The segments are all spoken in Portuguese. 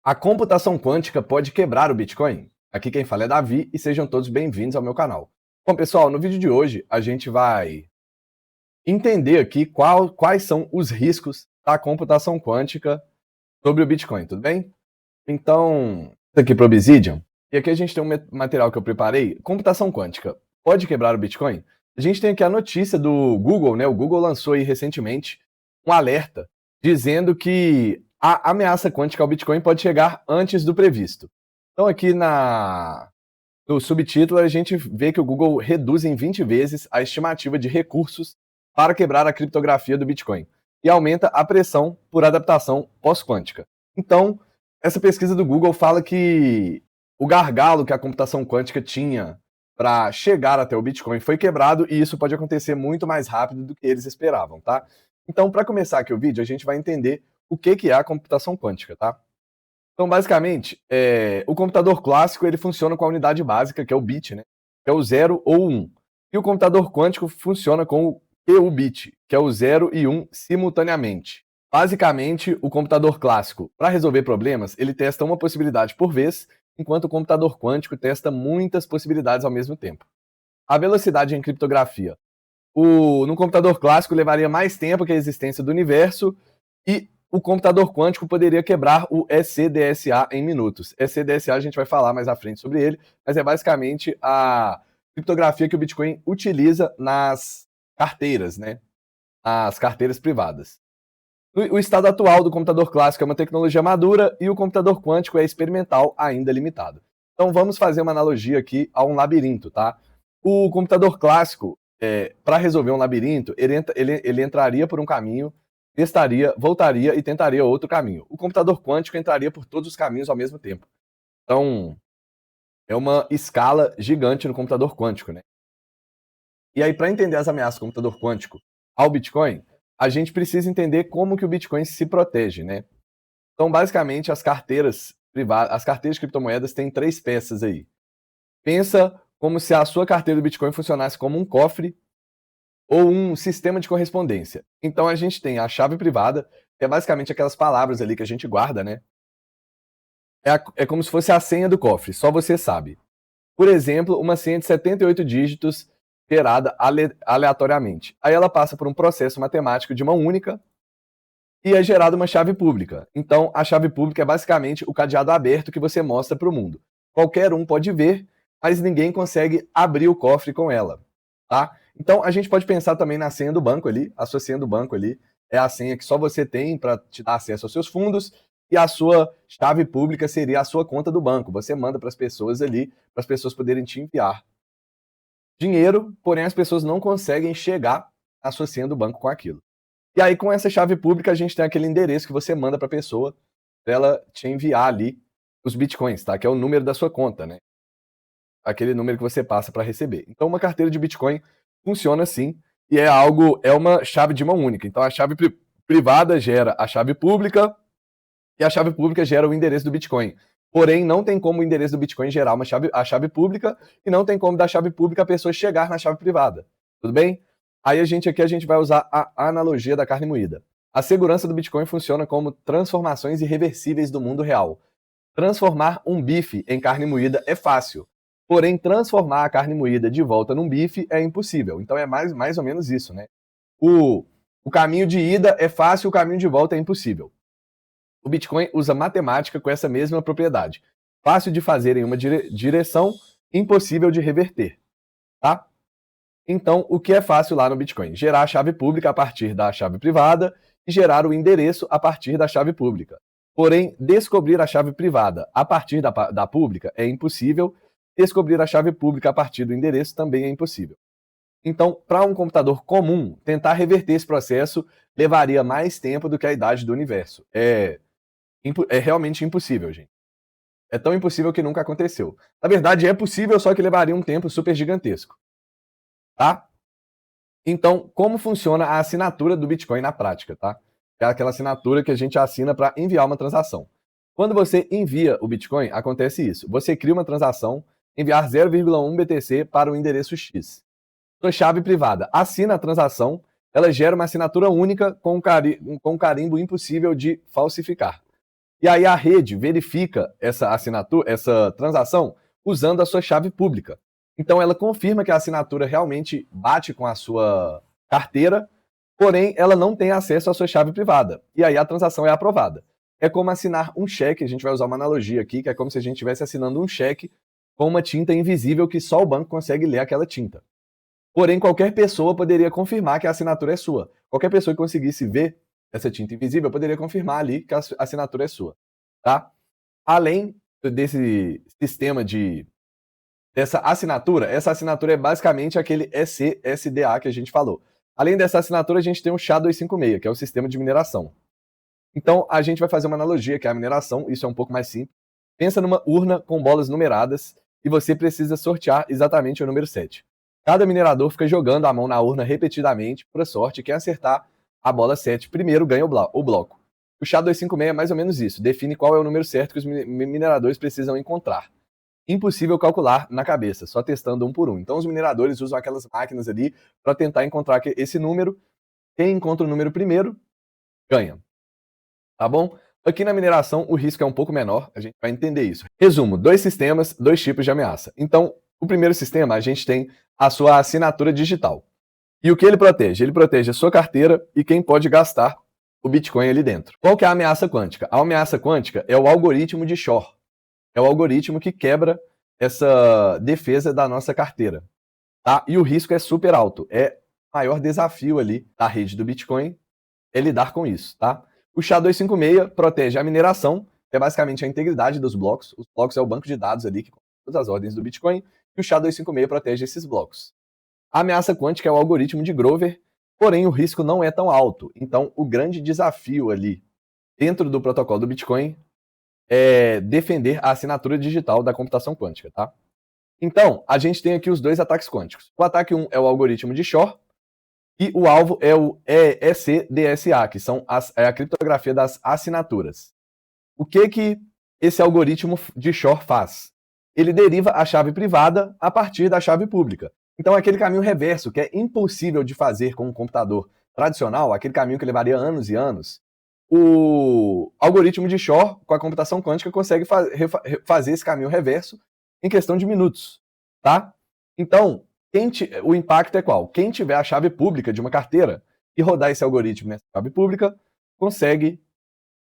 A computação quântica pode quebrar o Bitcoin? Aqui quem fala é Davi e sejam todos bem-vindos ao meu canal. Bom, pessoal, no vídeo de hoje a gente vai entender aqui quais são os riscos da computação quântica sobre o Bitcoin, tudo bem? Então, isso aqui para o Obsidian, e aqui a gente tem um material que eu preparei. Computação quântica pode quebrar o Bitcoin? A gente tem aqui a notícia do Google, né? O Google lançou aí recentemente um alerta dizendo que a ameaça quântica ao Bitcoin pode chegar antes do previsto. Então aqui no subtítulo a gente vê que o Google reduz em 20 vezes a estimativa de recursos para quebrar a criptografia do Bitcoin e aumenta a pressão por adaptação pós-quântica. Então, essa pesquisa do Google fala que o gargalo que a computação quântica tinha para chegar até o Bitcoin foi quebrado e isso pode acontecer muito mais rápido do que eles esperavam, tá? Então, para começar aqui o vídeo, a gente vai entender o que é a computação quântica, tá? Então, basicamente, o computador clássico ele funciona com a unidade básica, que é o bit, né? Que é o 0 ou 1. E o computador quântico funciona com o PU-bit, que é o 0 e 1 simultaneamente. Basicamente, o computador clássico, para resolver problemas, ele testa uma possibilidade por vez, enquanto o computador quântico testa muitas possibilidades ao mesmo tempo. A velocidade em criptografia. No computador clássico levaria mais tempo que a existência do universo e o computador quântico poderia quebrar o ECDSA em minutos. ECDSA a gente vai falar mais à frente sobre ele, mas é basicamente a criptografia que o Bitcoin utiliza nas carteiras, né? As carteiras privadas. O estado atual do computador clássico é uma tecnologia madura e o computador quântico é experimental, ainda limitado. Então vamos fazer uma analogia aqui a um labirinto, tá? O computador clássico, para resolver um labirinto, ele entraria por um caminho, testaria, voltaria e tentaria outro caminho. O computador quântico entraria por todos os caminhos ao mesmo tempo. Então, é uma escala gigante no computador quântico, né? E aí, para entender as ameaças do computador quântico ao Bitcoin, a gente precisa entender como que o Bitcoin se protege, né? Então, basicamente, as carteiras privadas, as carteiras de criptomoedas têm 3 peças aí. Pensa como se a sua carteira do Bitcoin funcionasse como um cofre ou um sistema de correspondência. Então, a gente tem a chave privada, que é basicamente aquelas palavras ali que a gente guarda, né? É como se fosse a senha do cofre, só você sabe. Por exemplo, uma senha de 78 dígitos gerada aleatoriamente. Aí ela passa por um processo matemático de mão única e é gerada uma chave pública. Então, a chave pública é basicamente o cadeado aberto que você mostra para o mundo. Qualquer um pode ver, mas ninguém consegue abrir o cofre com ela, tá? Então, a gente pode pensar também na senha do banco ali. A sua senha do banco ali é a senha que só você tem para te dar acesso aos seus fundos e a sua chave pública seria a sua conta do banco. Você manda para as pessoas ali, para as pessoas poderem te enviar dinheiro, porém as pessoas não conseguem chegar à sua senha do banco com aquilo. E aí, com essa chave pública, a gente tem aquele endereço que você manda para a pessoa, para ela te enviar ali os bitcoins, tá? Que é o número da sua conta, né? Aquele número que você passa para receber. Então, uma carteira de Bitcoin funciona assim e é uma chave de mão única. Então, a chave privada gera a chave pública e a chave pública gera o endereço do Bitcoin. Porém, não tem como o endereço do Bitcoin gerar a chave pública e não tem como da chave pública a pessoa chegar na chave privada. Tudo bem? Aí a gente vai usar a analogia da carne moída. A segurança do Bitcoin funciona como transformações irreversíveis do mundo real. Transformar um bife em carne moída é fácil. Porém, transformar a carne moída de volta num bife é impossível. Então é mais ou menos isso, né? O caminho de ida é fácil, o caminho de volta é impossível. O Bitcoin usa matemática com essa mesma propriedade. Fácil de fazer em uma direção, impossível de reverter. Tá? Então, o que é fácil lá no Bitcoin? Gerar a chave pública a partir da chave privada e gerar o endereço a partir da chave pública. Porém, descobrir a chave privada a partir da pública é impossível. Descobrir a chave pública a partir do endereço também é impossível. Então, para um computador comum, tentar reverter esse processo levaria mais tempo do que a idade do universo. É realmente impossível, gente. É tão impossível que nunca aconteceu. Na verdade, é possível, só que levaria um tempo super gigantesco. Tá? Então, como funciona a assinatura do Bitcoin na prática, tá? É aquela assinatura que a gente assina para enviar uma transação. Quando você envia o Bitcoin, acontece isso. Você cria uma transação, enviar 0,1 BTC para o endereço X. Sua chave privada assina a transação, ela gera uma assinatura única com um carimbo impossível de falsificar. E aí a rede verifica essa assinatura, essa transação, usando a sua chave pública. Então ela confirma que a assinatura realmente bate com a sua carteira, porém ela não tem acesso à sua chave privada. E aí a transação é aprovada. É como assinar um cheque, a gente vai usar uma analogia aqui, que é como se a gente estivesse assinando um cheque com uma tinta invisível que só o banco consegue ler aquela tinta. Porém, qualquer pessoa poderia confirmar que a assinatura é sua. Qualquer pessoa que conseguisse ver essa tinta invisível poderia confirmar ali que a assinatura é sua, tá? Além desse sistema dessa assinatura, essa assinatura é basicamente aquele ECSDA que a gente falou. Além dessa assinatura, a gente tem o SHA-256, que é o sistema de mineração. Então, a gente vai fazer uma analogia, que é a mineração, isso é um pouco mais simples. Pensa numa urna com bolas numeradas e você precisa sortear exatamente o número 7. Cada minerador fica jogando a mão na urna repetidamente, por sorte, quem acertar a bola 7 primeiro ganha o bloco. O SHA-256 é mais ou menos isso, define qual é o número certo que os mineradores precisam encontrar. Impossível calcular na cabeça, só testando um por um. Então os mineradores usam aquelas máquinas ali para tentar encontrar esse número. Quem encontra o número primeiro, ganha. Tá bom? Aqui na mineração o risco é um pouco menor, a gente vai entender isso. Resumo, 2 sistemas, 2 tipos de ameaça. Então, o primeiro sistema, a gente tem a sua assinatura digital. E o que ele protege? Ele protege a sua carteira e quem pode gastar o Bitcoin ali dentro. Qual que é a ameaça quântica? A ameaça quântica é o algoritmo de Shor. É o algoritmo que quebra essa defesa da nossa carteira. Tá? E o risco é super alto. É o maior desafio ali da rede do Bitcoin é lidar com isso, tá? O SHA-256 protege a mineração, que é basicamente a integridade dos blocos. Os blocos é o banco de dados ali que contém todas as ordens do Bitcoin, e o SHA-256 protege esses blocos. A ameaça quântica é o algoritmo de Grover, porém o risco não é tão alto. Então, o grande desafio ali dentro do protocolo do Bitcoin é defender a assinatura digital da computação quântica, tá? Então, a gente tem aqui os 2 ataques quânticos. O ataque 1 é o algoritmo de Shor, e o alvo é o ECDSA, que é a criptografia das assinaturas. O que esse algoritmo de Shor faz? Ele deriva a chave privada a partir da chave pública. Então, aquele caminho reverso, que é impossível de fazer com um computador tradicional, aquele caminho que levaria anos e anos, o algoritmo de Shor, com a computação quântica, consegue fazer esse caminho reverso em questão de minutos, tá? Então, o impacto é qual? Quem tiver a chave pública de uma carteira e rodar esse algoritmo nessa chave pública, consegue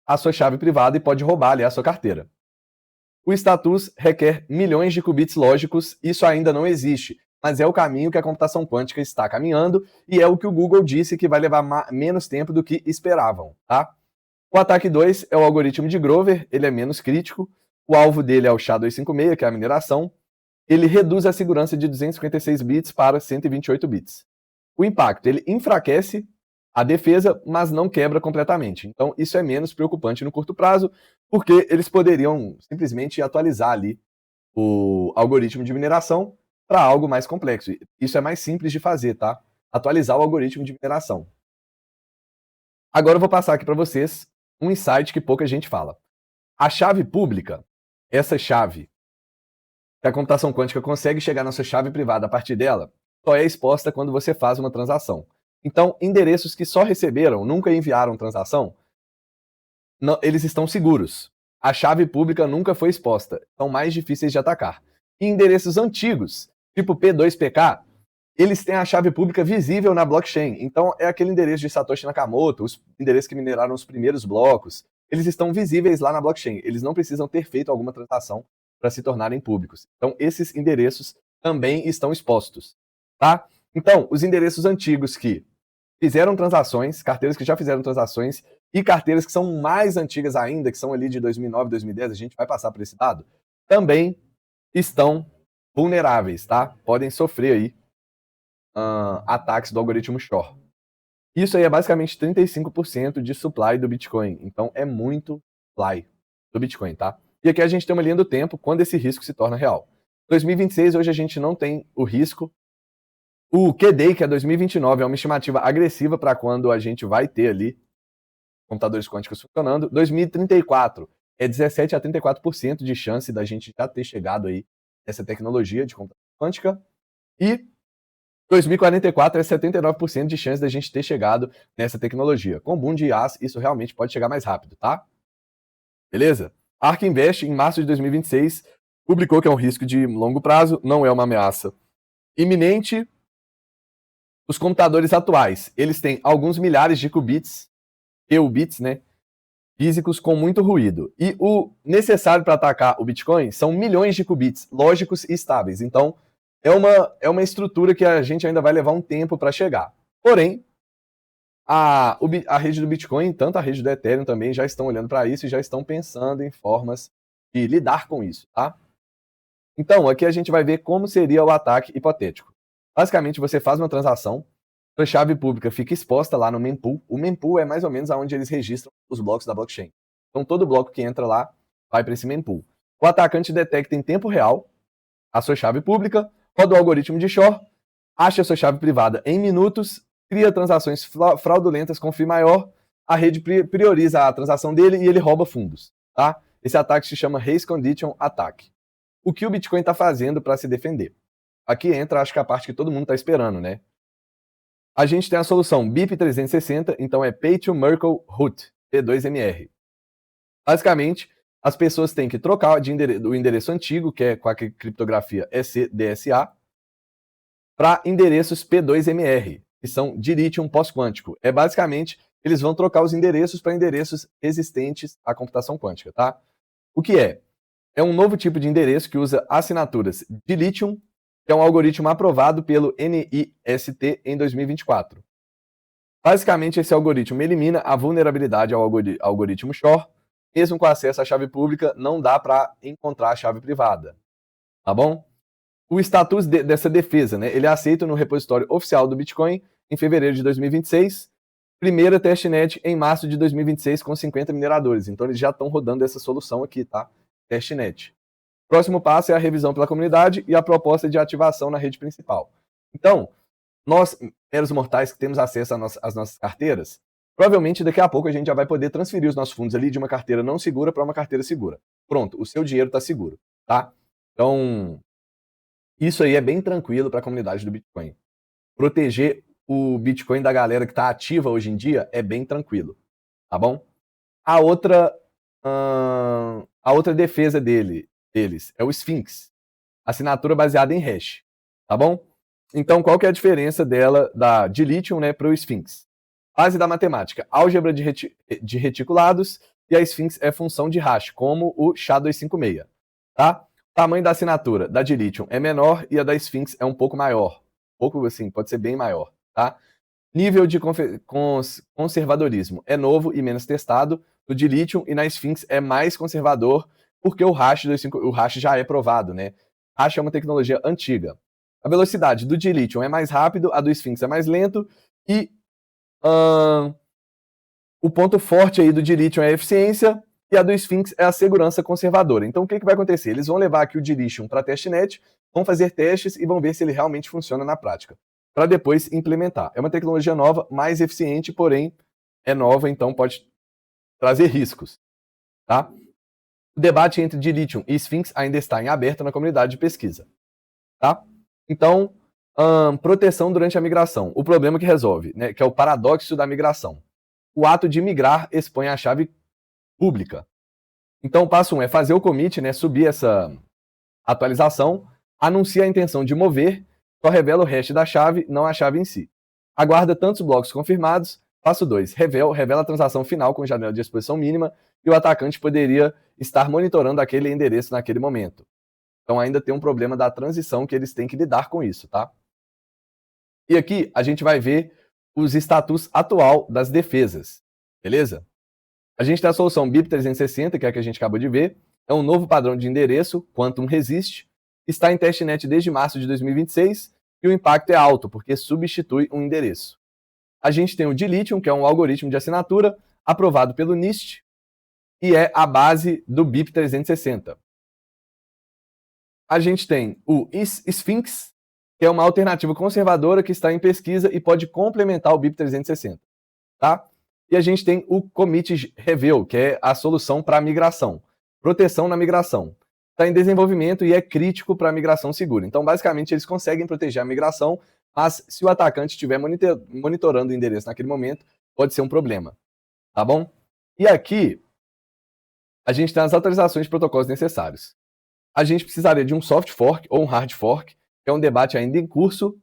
a sua chave privada e pode roubar ali a sua carteira. O status requer milhões de qubits lógicos, isso ainda não existe, mas é o caminho que a computação quântica está caminhando e é o que o Google disse que vai levar menos tempo do que esperavam, tá? O ataque 2 é o algoritmo de Grover, ele é menos crítico, o alvo dele é o SHA-256, que é a mineração, ele reduz a segurança de 256 bits para 128 bits. O impacto, ele enfraquece a defesa, mas não quebra completamente. Então, isso é menos preocupante no curto prazo, porque eles poderiam simplesmente atualizar ali o algoritmo de mineração para algo mais complexo. Isso é mais simples de fazer, tá? Atualizar o algoritmo de mineração. Agora eu vou passar aqui para vocês um insight que pouca gente fala. A chave pública, essa chave que a computação quântica consegue chegar na sua chave privada a partir dela, só é exposta quando você faz uma transação. Então, endereços que só receberam, nunca enviaram transação, não, eles estão seguros. A chave pública nunca foi exposta, são mais difíceis de atacar. E endereços antigos, tipo P2PK, eles têm a chave pública visível na blockchain. Então, é aquele endereço de Satoshi Nakamoto, os endereços que mineraram os primeiros blocos, eles estão visíveis lá na blockchain. Eles não precisam ter feito alguma transação para se tornarem públicos. Então, esses endereços também estão expostos, tá? Então, os endereços antigos que fizeram transações, carteiras que já fizeram transações e carteiras que são mais antigas ainda, que são ali de 2009, 2010, a gente vai passar por esse dado, também estão vulneráveis, tá? Podem sofrer aí ataques do algoritmo Shor. Isso aí é basicamente 35% de supply do Bitcoin. Então é muito supply do Bitcoin, tá? E aqui a gente tem uma linha do tempo quando esse risco se torna real. 2026, hoje a gente não tem o risco. O QDay, que é 2029, é uma estimativa agressiva para quando a gente vai ter ali computadores quânticos funcionando. 2034 é 17 a 34% de chance da gente já ter chegado aí nessa tecnologia de computação quântica. E 2044 é 79% de chance da gente ter chegado nessa tecnologia. Com o boom de IaaS, isso realmente pode chegar mais rápido, tá? Beleza? A ARK Invest, em março de 2026, publicou que é um risco de longo prazo, não é uma ameaça iminente. Os computadores atuais, eles têm alguns milhares de qubits, qubits, né, físicos com muito ruído. E o necessário para atacar o Bitcoin são milhões de qubits lógicos e estáveis. Então, é uma estrutura que a gente ainda vai levar um tempo para chegar. Porém, a rede do Bitcoin, tanto a rede do Ethereum também, já estão olhando para isso e já estão pensando em formas de lidar com isso, tá? Então, aqui a gente vai ver como seria o ataque hipotético. Basicamente, você faz uma transação, sua chave pública fica exposta lá no mempool. O mempool é mais ou menos onde eles registram os blocos da blockchain. Então, todo bloco que entra lá vai para esse mempool. O atacante detecta em tempo real a sua chave pública, roda o algoritmo de Shor, acha a sua chave privada em minutos, cria transações fraudulentas com FII maior, a rede prioriza a transação dele e ele rouba fundos. Tá? Esse ataque se chama Race Condition Attack. O que o Bitcoin está fazendo para se defender? Aqui entra, acho que a parte que todo mundo está esperando, né? A gente tem a solução BIP360, então é Pay to Merkle Root, P2MR. Basicamente, as pessoas têm que trocar o endereço antigo, que é com a criptografia ECDSA, para endereços P2MR, que são de lítio pós-quântico. É basicamente, eles vão trocar os endereços para endereços resistentes à computação quântica, tá? O que é? É um novo tipo de endereço que usa assinaturas de lítio, que é um algoritmo aprovado pelo NIST em 2024. Basicamente, esse algoritmo elimina a vulnerabilidade ao algoritmo Shor. Mesmo com acesso à chave pública, não dá para encontrar a chave privada. Tá bom? O status dessa defesa, né? Ele é aceito no repositório oficial do Bitcoin em fevereiro de 2026. Primeira testnet em março de 2026 com 50 mineradores. Então, eles já estão rodando essa solução aqui, tá? Testnet. Próximo passo é a revisão pela comunidade e a proposta de ativação na rede principal. Então, nós, meros mortais que temos acesso às nossas carteiras, provavelmente daqui a pouco a gente já vai poder transferir os nossos fundos ali de uma carteira não segura para uma carteira segura. Pronto, o seu dinheiro está seguro, tá? Então, isso aí é bem tranquilo para a comunidade do Bitcoin. Proteger o Bitcoin da galera que está ativa hoje em dia é bem tranquilo, tá bom? A outra defesa deles é o Sphinx, assinatura baseada em hash, tá bom? Então, qual que é a diferença dela de Lithium, né, para o Sphinx? Base da matemática, álgebra de reticulados, e a Sphinx é função de hash, como o SHA-256, tá? O tamanho da assinatura da de Lithium é menor e a da Sphinx é um pouco maior. Pouco assim, pode ser bem maior, tá? Nível de conservadorismo é novo e menos testado. No de Lithium e na Sphinx é mais conservador, porque o hash já é provado, né? Hash é uma tecnologia antiga. A velocidade do de Lithium é mais rápido, a do Sphinx é mais lento, e o ponto forte aí do de Lithium é a eficiência, e a do Sphinx é a segurança conservadora. Então, o que vai acontecer? Eles vão levar aqui o de Lithium para a testnet, vão fazer testes e vão ver se ele realmente funciona na prática, para depois implementar. É uma tecnologia nova, mais eficiente, porém é nova, então pode trazer riscos, tá? O debate entre de Lithium e Sphinx ainda está em aberto na comunidade de pesquisa, tá? Então, proteção durante a migração. O problema que resolve, né, que é o paradoxo da migração. O ato de migrar expõe a chave pública. Então, o passo 1 é fazer o commit, né, subir essa atualização, anuncia a intenção de mover, só revela o hash da chave, não a chave em si. Aguarda tantos blocos confirmados. Passo 2, revela a transação final com janela de exposição mínima e o atacante poderia estar monitorando aquele endereço naquele momento. Então ainda tem um problema da transição que eles têm que lidar com isso, tá? E aqui a gente vai ver os status atual das defesas, beleza? A gente tem a solução BIP360, que é a que a gente acabou de ver, é um novo padrão de endereço, Quantum Resist, está em testnet desde março de 2026 e o impacto é alto, porque substitui um endereço. A gente tem o de Lithium, que é um algoritmo de assinatura aprovado pelo NIST e é a base do BIP360. A gente tem o Sphinx, que é uma alternativa conservadora que está em pesquisa e pode complementar o BIP360, tá? E a gente tem o Commit Reveal, que é a solução para a migração. Proteção na migração. Está em desenvolvimento e é crítico para a migração segura. Então, basicamente, eles conseguem proteger a migração, mas se o atacante estiver monitorando o endereço naquele momento, pode ser um problema. Tá bom? E aqui, a gente tem as atualizações de protocolos necessários. A gente precisaria de um soft fork ou um hard fork, que é um debate ainda em curso.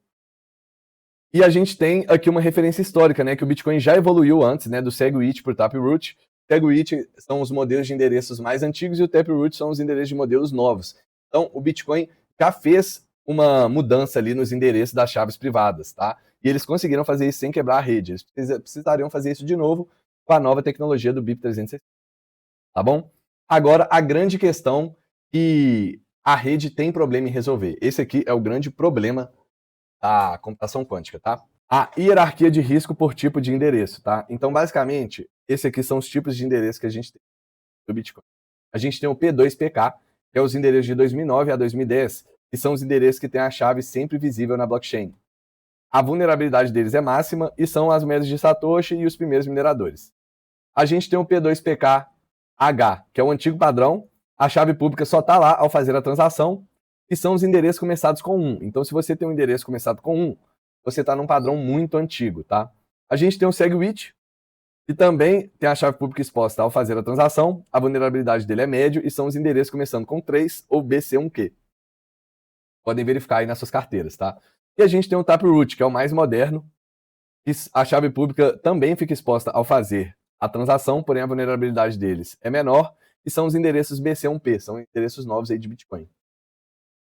E a gente tem aqui uma referência histórica, né, que o Bitcoin já evoluiu antes, né, do SegWit para o Taproot. SegWit são os modelos de endereços mais antigos e o Taproot são os endereços de modelos novos. Então, o Bitcoin já fez uma mudança ali nos endereços das chaves privadas, tá? E eles conseguiram fazer isso sem quebrar a rede. Eles precisariam fazer isso de novo com a nova tecnologia do BIP360, tá bom? Agora, a grande questão que a rede tem problema em resolver. Esse aqui é o grande problema da computação quântica, tá? A hierarquia de risco por tipo de endereço, tá? Então, basicamente, esses aqui são os tipos de endereço que a gente tem do Bitcoin. A gente tem o P2PK, que é os endereços de 2009 a 2010, que são os endereços que têm a chave sempre visível na blockchain. A vulnerabilidade deles é máxima e são as moedas de Satoshi e os primeiros mineradores. A gente tem o P2PK-H, que é o antigo padrão, a chave pública só está lá ao fazer a transação, e são os endereços começados com 1. Então, se você tem um endereço começado com 1, você está num padrão muito antigo, tá? A gente tem o SegWit, que também tem a chave pública exposta ao fazer a transação, a vulnerabilidade dele é médio, e são os endereços começando com 3 ou BC1Q. Podem verificar aí nas suas carteiras, tá? E a gente tem o Taproot, que é o mais moderno, e a chave pública também fica exposta ao fazer a transação, porém a vulnerabilidade deles é menor, e são os endereços BC1P, são endereços novos aí de Bitcoin.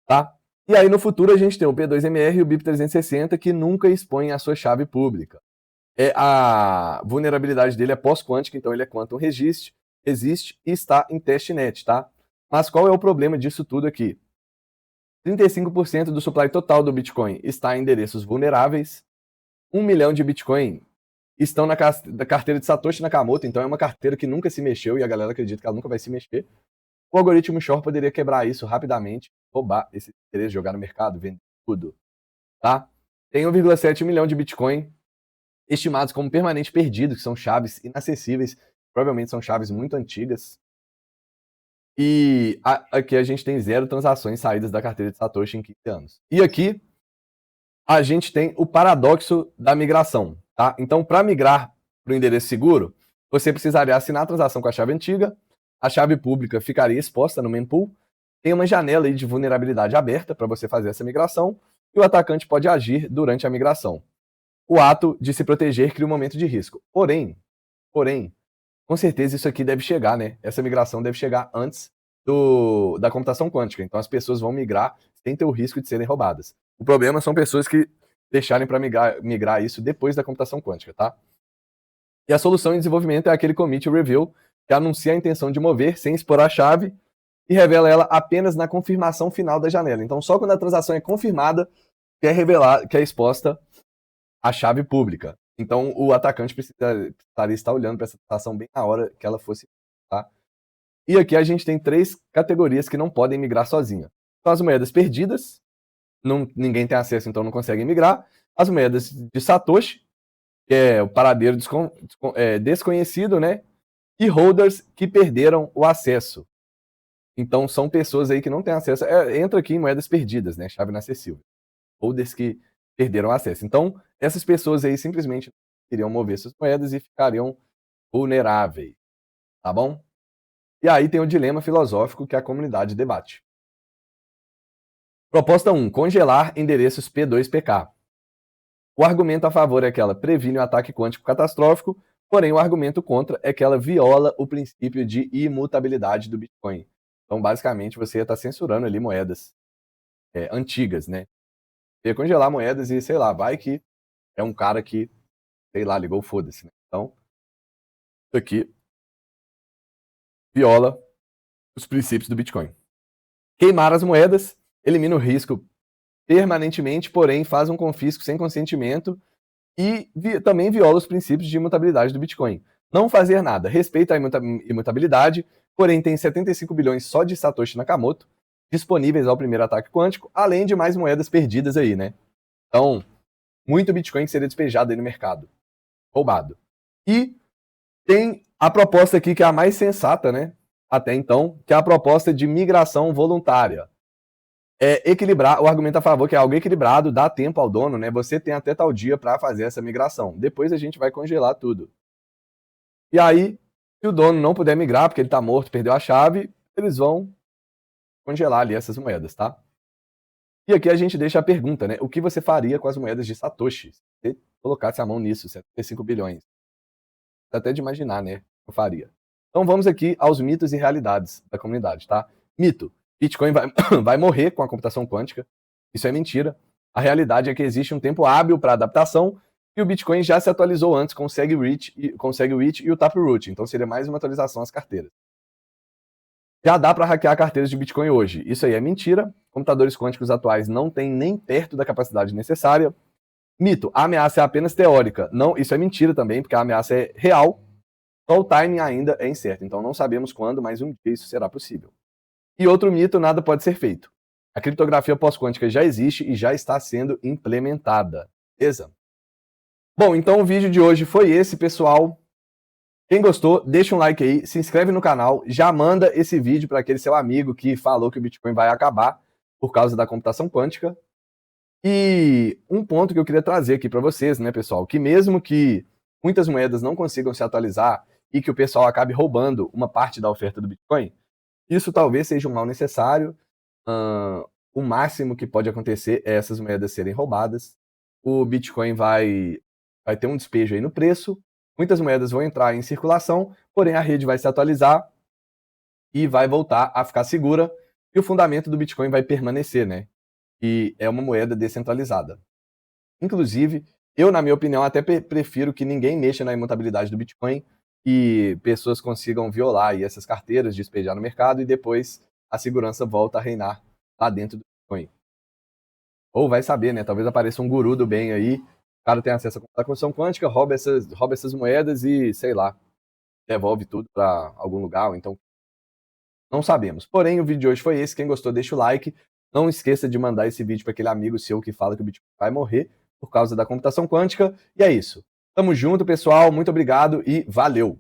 Tá? E aí no futuro a gente tem o P2MR e o BIP360 que nunca expõem a sua chave pública. A vulnerabilidade dele é pós-quântica, então ele é quantum resiste e está em testnet, tá? Mas qual é o problema disso tudo aqui? 35% do supply total do Bitcoin está em endereços vulneráveis, 1 milhão de Bitcoin estão na carteira de Satoshi Nakamoto, então é uma carteira que nunca se mexeu e a galera acredita que ela nunca vai se mexer. O algoritmo Shor poderia quebrar isso rapidamente, roubar esse endereço, jogar no mercado, vender tudo, tá? Tem 1,7 milhão de Bitcoin estimados como permanente perdidos, que são chaves inacessíveis, provavelmente são chaves muito antigas. E aqui a gente tem 0 transações saídas da carteira de Satoshi em 15 anos. E aqui a gente tem o paradoxo da migração, tá? Então, para migrar para o endereço seguro, você precisaria assinar a transação com a chave antiga, a chave pública ficaria exposta no mempool, tem uma janela aí de vulnerabilidade aberta para você fazer essa migração, e o atacante pode agir durante a migração. O ato de se proteger cria um momento de risco. Porém, com certeza isso aqui deve chegar, né? Essa migração deve chegar antes da computação quântica. Então as pessoas vão migrar sem ter o risco de serem roubadas. O problema são pessoas que deixarem para migrar isso depois da computação quântica, tá? E a solução em desenvolvimento é aquele commit reveal, que anuncia a intenção de mover sem expor a chave e revela ela apenas na confirmação final da janela. Então só quando a transação é confirmada que é exposta a chave pública. Então o atacante precisaria estar olhando para essa transação bem na hora que ela fosse, tá? E aqui a gente tem 3 categorias que não podem migrar sozinha. São as moedas perdidas, ninguém tem acesso, então não consegue migrar. As moedas de Satoshi, que é o paradeiro desconhecido, né? E holders que perderam o acesso. Então são pessoas aí que não têm acesso. Entra aqui em moedas perdidas, né? Chave inacessível. Holders que perderam acesso. Então, essas pessoas aí simplesmente iriam mover suas moedas e ficariam vulneráveis. Tá bom? E aí tem o dilema filosófico que a comunidade debate. Proposta 1. Congelar endereços P2PK. O argumento a favor é que ela previne o ataque quântico catastrófico, porém o argumento contra é que ela viola o princípio de imutabilidade do Bitcoin. Então, basicamente, você ia estar censurando ali moedas antigas, né? Você ia congelar moedas e, sei lá, vai que é um cara que, sei lá, ligou foda-se, né? Então, isso aqui viola os princípios do Bitcoin. Queimar as moedas elimina o risco permanentemente, porém faz um confisco sem consentimento e também viola os princípios de imutabilidade do Bitcoin. Não fazer nada, respeita a imutabilidade, porém tem 75 bilhões só de Satoshi Nakamoto disponíveis ao primeiro ataque quântico, além de mais moedas perdidas aí, né? Então, muito Bitcoin que seria despejado aí no mercado. Roubado. E tem a proposta aqui que é a mais sensata, né? Até então, que é a proposta de migração voluntária. Equilibrar, o argumento a favor que é algo equilibrado, dá tempo ao dono, né? Você tem até tal dia para fazer essa migração. Depois a gente vai congelar tudo. E aí, Se o dono não puder migrar porque ele está morto, perdeu a chave, eles vão congelar ali essas moedas, tá? E aqui a gente deixa a pergunta, né? O que você faria com as moedas de Satoshi? Se você colocasse a mão nisso, 75 bilhões. Dá até de imaginar, né? Eu faria. Então vamos aqui aos mitos e realidades da comunidade, tá? Mito: Bitcoin vai, vai morrer com a computação quântica. Isso é mentira. A realidade é que existe um tempo hábil para adaptação e o Bitcoin já se atualizou antes com o SegWit e o Taproot. Então seria mais uma atualização às carteiras. Já dá para hackear carteiras de Bitcoin hoje. Isso aí é mentira. Computadores quânticos atuais não têm nem perto da capacidade necessária. Mito: a ameaça é apenas teórica. Não, isso é mentira também, porque a ameaça é real. Só o timing ainda é incerto. Então não sabemos quando, mas um dia isso será possível. E outro mito: nada pode ser feito. A criptografia pós-quântica já existe e já está sendo implementada. Beleza? Bom, então o vídeo de hoje foi esse, pessoal. Quem gostou, deixa um like aí, se inscreve no canal, já manda esse vídeo para aquele seu amigo que falou que o Bitcoin vai acabar por causa da computação quântica. E um ponto que eu queria trazer aqui para vocês, né, pessoal, que mesmo que muitas moedas não consigam se atualizar e que o pessoal acabe roubando uma parte da oferta do Bitcoin, isso talvez seja um mal necessário. O máximo que pode acontecer é essas moedas serem roubadas. O Bitcoin vai ter um despejo aí no preço. Muitas moedas vão entrar em circulação, porém a rede vai se atualizar e vai voltar a ficar segura e o fundamento do Bitcoin vai permanecer, né? E é uma moeda descentralizada. Inclusive, eu, na minha opinião, até prefiro que ninguém mexa na imutabilidade do Bitcoin e pessoas consigam violar aí essas carteiras, despejar no mercado e depois a segurança volta a reinar lá dentro do Bitcoin. Ou vai saber, né? Talvez apareça um guru do bem aí, o cara tem acesso à computação quântica, rouba essas moedas e, sei lá, devolve tudo para algum lugar, ou então não sabemos. Porém, o vídeo de hoje foi esse. Quem gostou, deixa o like. Não esqueça de mandar esse vídeo para aquele amigo seu que fala que o Bitcoin vai morrer por causa da computação quântica. E é isso. Tamo junto, pessoal. Muito obrigado e valeu!